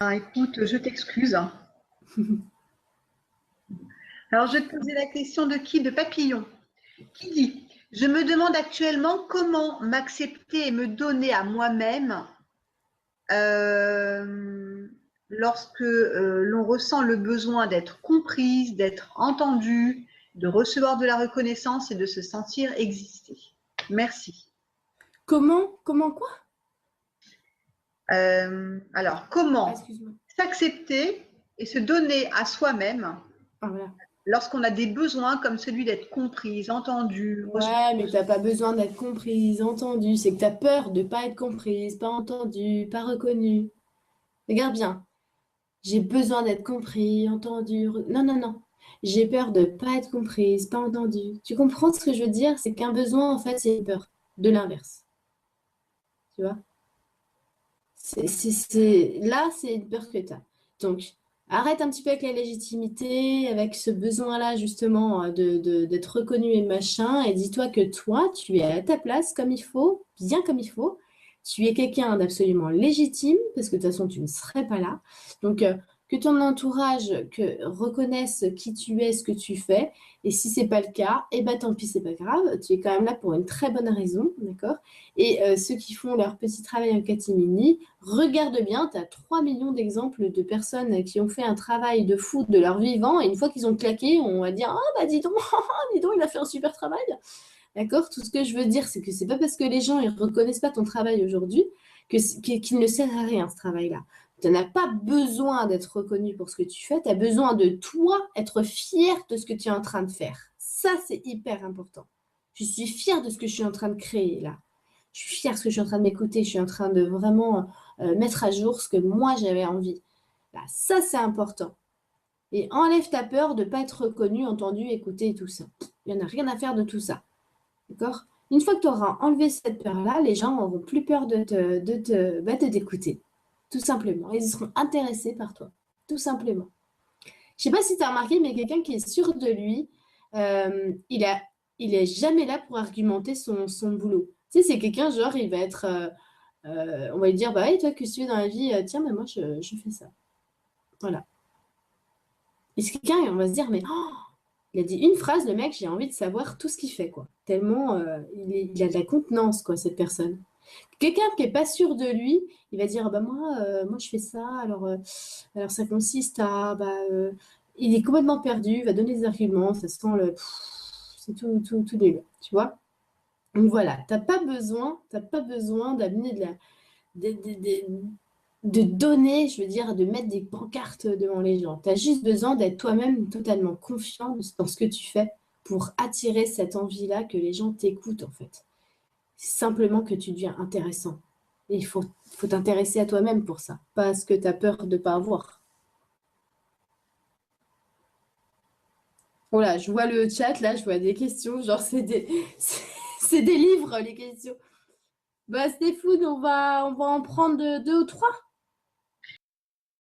Ah, écoute, je t'excuse. Alors, je vais te poser la question de qui? De Papillon. Qui dit: je me demande actuellement comment m'accepter et me donner à moi-même lorsque l'on ressent le besoin d'être comprise, d'être entendue, de recevoir de la reconnaissance et de se sentir exister. Merci. Comment quoi? Alors, Ah, comment excuse-moi. s'accepter et se donner à soi-même Ah, voilà. lorsqu'on a des besoins comme celui d'être comprise, entendue, recevoir. Ouais, mais t'as pas besoin d'être comprise, entendue. C'est que t'as peur de pas être comprise, pas entendue, pas reconnue. Regarde bien. J'ai besoin d'être compris, entendu. Non, non, non. J'ai peur de pas être comprise, pas entendue. Tu comprends ce que je veux dire? C'est qu'un besoin, en fait, c'est une peur. De l'inverse. Tu vois? Là, c'est une peur que t'as. Donc, arrête un petit peu avec la légitimité, avec ce besoin-là, justement, d'être reconnu et machin, et dis-toi que toi, tu es à ta place comme il faut, bien comme il faut. Tu es quelqu'un d'absolument légitime, parce que de toute façon, tu ne serais pas là. Donc, que ton entourage reconnaisse qui tu es, ce que tu fais, et si c'est pas le cas, eh ben tant pis, c'est pas grave. Tu es quand même là pour une très bonne raison, d'accord? Et ceux qui font leur petit travail en catimini, regarde bien, tu as 3 millions d'exemples de personnes qui ont fait un travail de fou de leur vivant, et une fois qu'ils ont claqué, on va dire: ah bah dis donc, dis donc, il a fait un super travail. D'accord? Tout ce que je veux dire, c'est que c'est pas parce que les gens ne reconnaissent pas ton travail aujourd'hui qu'il ne sert à rien, ce travail-là. Tu n'as pas besoin d'être reconnu pour ce que tu fais, tu as besoin de toi être fier de ce que tu es en train de faire. Ça, c'est hyper important. Je suis fière de ce que je suis en train de créer là. Je suis fière de ce que je suis en train de m'écouter, je suis en train de vraiment mettre à jour ce que moi j'avais envie. Là, ça, c'est important. Et enlève ta peur de ne pas être reconnu, entendu, écouté et tout ça. Il n'y en a rien à faire de tout ça. D'accord? Une fois que tu auras enlevé cette peur-là, les gens n'auront plus peur de t'écouter. Tout simplement. Ils seront intéressés par toi. Tout simplement. Je ne sais pas si tu as remarqué, mais quelqu'un qui est sûr de lui, il est jamais là pour argumenter son boulot. Tu sais, c'est quelqu'un, genre, il va être, on va lui dire, bah, et toi, qu'est-ce que tu fais dans la vie? Tiens, mais moi, je fais ça. Voilà. Et c'est quelqu'un, et on va se dire, mais oh, il a dit une phrase, le mec, j'ai envie de savoir tout ce qu'il fait, quoi. Tellement il a de la contenance, quoi, cette personne. Quelqu'un qui est pas sûr de lui, il va dire, bah moi je fais ça, alors ça consiste à, il est complètement perdu, il va donner des arguments, ça sent c'est tout délire, tu vois. Donc voilà, t'as pas besoin d'amener de, de- de- de donner, je veux dire, de mettre des pancartes devant les gens. Tu as juste besoin d'être toi-même totalement confiant dans ce que tu fais pour attirer cette envie-là que les gens t'écoutent, en fait. C'est simplement que tu deviens intéressant. Et faut t'intéresser à toi-même pour ça, pas à ce que tu as peur de ne pas avoir. Voilà, je vois le chat, là, je vois des questions, genre c'est des livres, les questions. Bah, Stéphane, on va en prendre deux ou trois.